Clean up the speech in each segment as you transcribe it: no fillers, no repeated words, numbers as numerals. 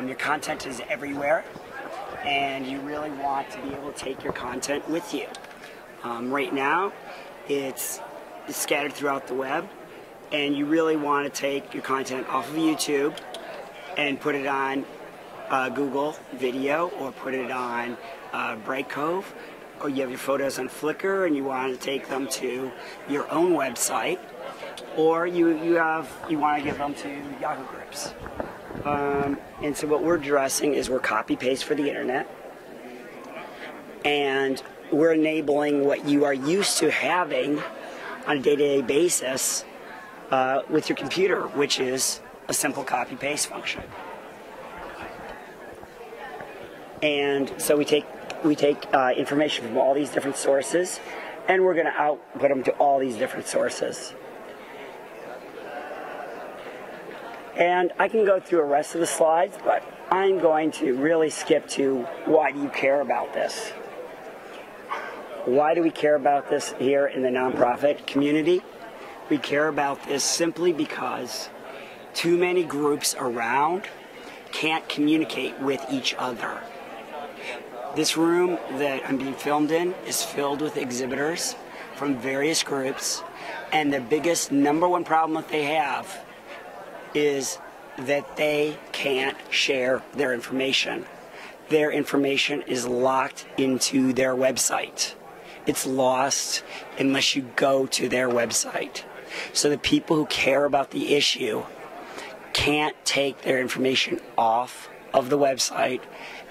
Your content is everywhere, and you really want to be able to take your content with you. Right now, it's scattered throughout the web, and you really want to take your content off of YouTube and put it on Google Video, or put it on Brightcove, or you have your photos on Flickr and you want to take them to your own website, or you want to give them to Yahoo groups. And so what we're addressing is we're copy-paste for the internet, and we're enabling what you are used to having on a day-to-day basis with your computer, which is a simple copy-paste function. And so we take information from all these different sources, and we're going to output them to all these different sources. And I can go through the rest of the slides, but I'm going to really skip to why do you care about this? Why do we care about this here in the nonprofit community? We care about this simply because too many groups around can't communicate with each other. This room that I'm being filmed in is filled with exhibitors from various groups, and the biggest #1 problem that they have is that they can't share their information. Their information is locked into their website. It's lost unless you go to their website. So the people who care about the issue can't take their information off of the website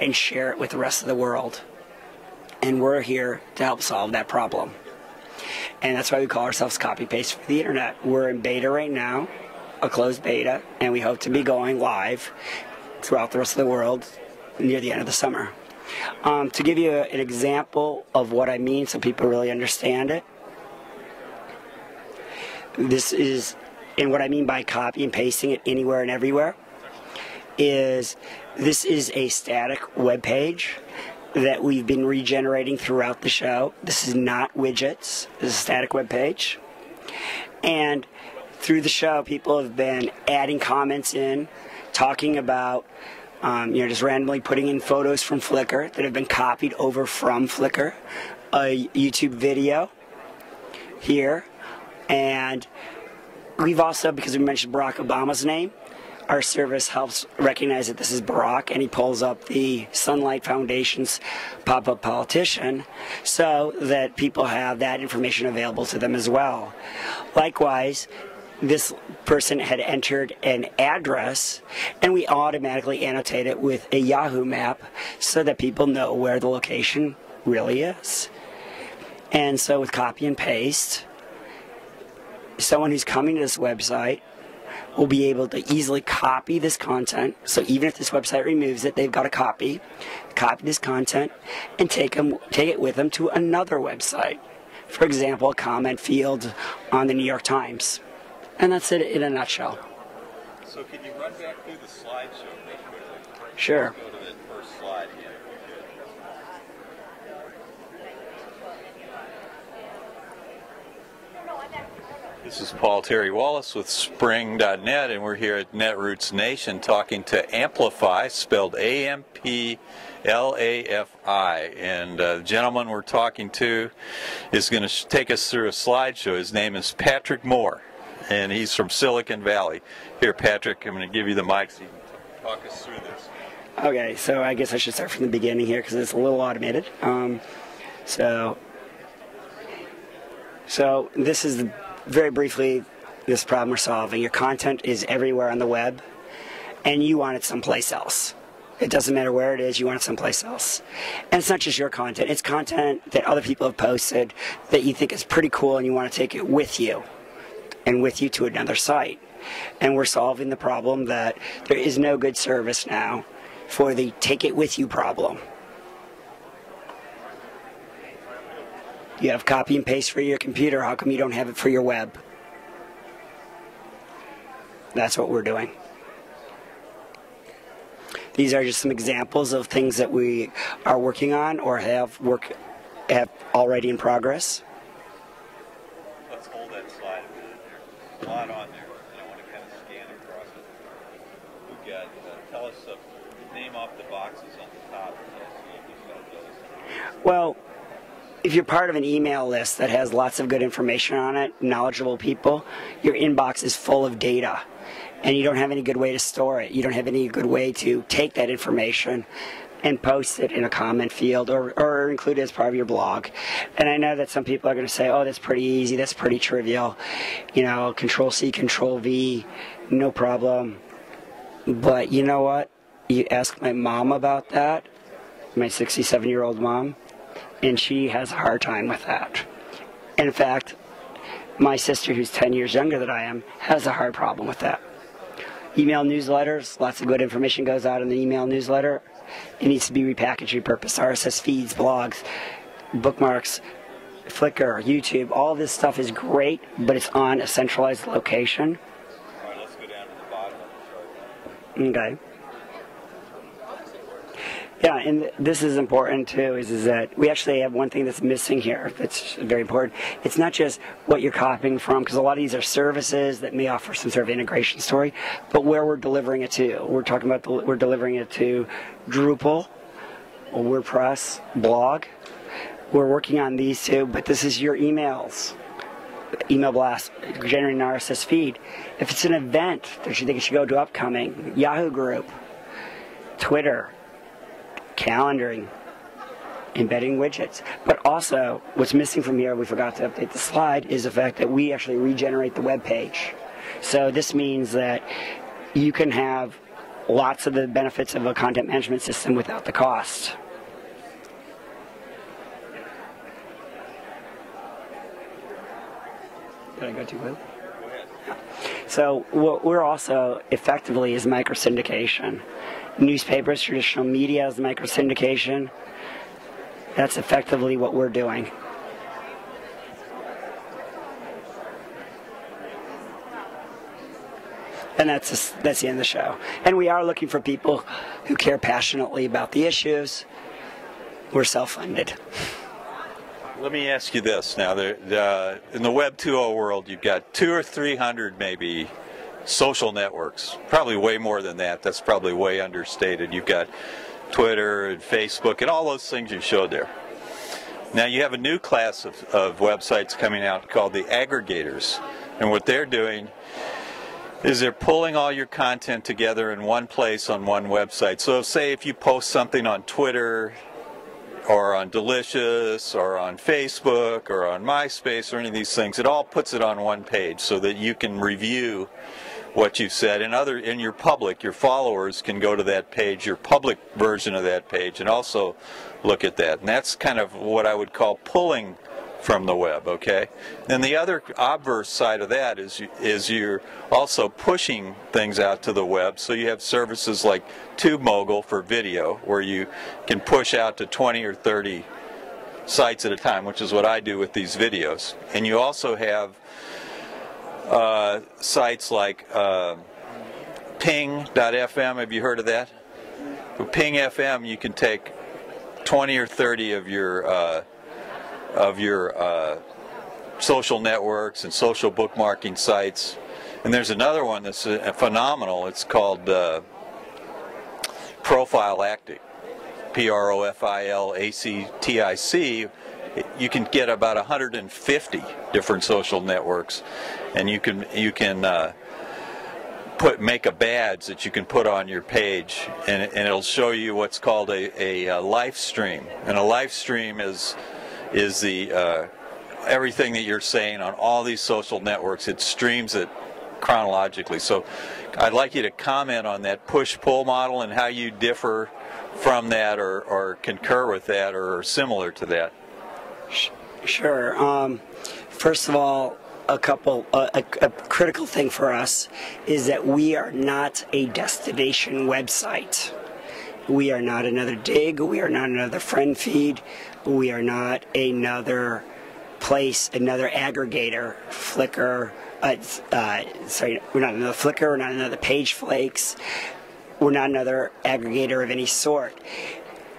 and share it with the rest of the world. And we're here to help solve that problem. And that's why we call ourselves Copy-Paste for the Internet. We're in beta right now, a closed beta, and we hope to be going live throughout the rest of the world near the end of the summer. To give you an example of what I mean so people really understand it, this is, and what I mean by copy and pasting it anywhere and everywhere, is this is a static web page that we've been regenerating throughout the show. This is not widgets. This is a static web page. And through the show, people have been adding comments in, talking about, just randomly putting in photos from Flickr that have been copied over from Flickr, a YouTube video here, and we've also, because we mentioned Barack Obama's name, our service helps recognize that this is Barack, and he pulls up the Sunlight Foundation's pop-up politician so that people have that information available to them as well. Likewise, this person had entered an address, and we automatically annotate it with a Yahoo map so that people know where the location really is. And so with copy and paste, someone who's coming to this website will be able to easily copy this content. So even if this website removes it, they've got a copy this content, and take it with them to another website. For example, a comment field on the New York Times. And that's it in a nutshell. So can you run back through the slideshow real quickly? Sure. Let's go to that first slide here. This is Paul Terry Wallace with Spring.net, and we're here at Netroots Nation talking to Amplafi, spelled A-M-P-L-A-F-I. And the gentleman we're talking to is going to take us through a slideshow. His name is Patrick Moore, and he's from Silicon Valley. Here, Patrick, I'm going to give you the mic so you can talk us through this. Okay, so I guess I should start from the beginning here because it's a little automated. So this is very briefly this problem we're solving. Your content is everywhere on the web, and you want it someplace else. It doesn't matter where it is, you want it someplace else. And it's not just your content, it's content that other people have posted that you think is pretty cool, and you want to take it with you, and with you to another site. And we're solving the problem that there is no good service now for the take it with you problem. You have copy and paste for your computer, how come you don't have it for your web? That's what we're doing. These are just some examples of things that we are working on or have already in progress. Let's hold that slide a minute there. There's a lot on there, and I want to kind of scan across it. We've got, tell us the boxes on the top. Well, if you're part of an email list that has lots of good information on it, knowledgeable people, your inbox is full of data, and you don't have any good way to store it. You don't have any good way to take that information and post it in a comment field or include it as part of your blog. And I know that some people are going to say, oh, that's pretty easy, that's pretty trivial, you know, Control-C, Control-V, no problem. But you know what? You ask my mom about that, my 67-year-old mom, and she has a hard time with that. In fact, my sister, who's 10 years younger than I am, has a hard problem with that. Email newsletters, lots of good information goes out in the email newsletter. It needs to be repackaged, repurposed. RSS feeds, blogs, bookmarks, Flickr, YouTube, all this stuff is great, but it's on a centralized location. All right, let's go down to the bottom of the chart. Okay. Yeah, and this is important too, is that we actually have one thing that's missing here that's very important. It's not just what you're copying from, because a lot of these are services that may offer some sort of integration story, but where we're delivering it to. We're talking about we're delivering it to Drupal, WordPress, blog. We're working on these two, but this is your emails. Email blast, generating an RSS feed. If it's an event that you think it should go to upcoming, Yahoo group, Twitter, calendaring, embedding widgets. But also, what's missing from here, we forgot to update the slide, is the fact that we actually regenerate the web page. So this means that you can have lots of the benefits of a content management system without the cost. Did I go too quick? So what we're also effectively is micro-syndication. Newspapers, traditional media is micro-syndication. That's effectively what we're doing. And that's the end of the show. And we are looking for people who care passionately about the issues. We're self-funded. Let me ask you this now. In the Web 2.0 world, you've got 200 or 300 maybe social networks. Probably way more than that. That's probably way understated. You've got Twitter and Facebook and all those things you showed there. Now you have a new class of websites coming out called the aggregators. And what they're doing is they're pulling all your content together in one place on one website. So say if you post something on Twitter or on Delicious or on Facebook or on MySpace or any of these things, it all puts it on one page so that you can review what you've said. In your public, your followers can go to that page, your public version of that page, and also look at that. And that's kind of what I would call pulling from the web, okay? Then the other obverse side of that is you're also pushing things out to the web. So you have services like TubeMogul for video, where you can push out to 20 or 30 sites at a time, which is what I do with these videos. And you also have sites like ping.fm. Have you heard of that? With Ping FM, you can take 20 or 30 of your social networks and social bookmarking sites. And there's another one that's phenomenal. It's called Profilactic, Profilactic. You can get about 150 different social networks, and you can make a badge that you can put on your page, and it'll show you what's called a live stream. And a live stream is the everything that you're saying on all these social networks. It streams it chronologically. So I'd like you to comment on that push-pull model and how you differ from that or concur with that or similar to that. Sure. First of all, a critical thing for us is that we are not a destination website. We are not another dig. We are not another friend feed. We are not another place, another aggregator, Flickr. Sorry, we're not another Flickr. We're not another Page Flakes. We're not another aggregator of any sort.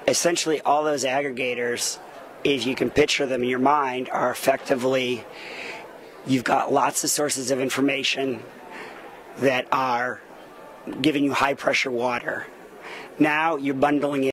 Essentially, all those aggregators, if you can picture them in your mind, are effectively, you've got lots of sources of information that are giving you high pressure water. Now you're bundling it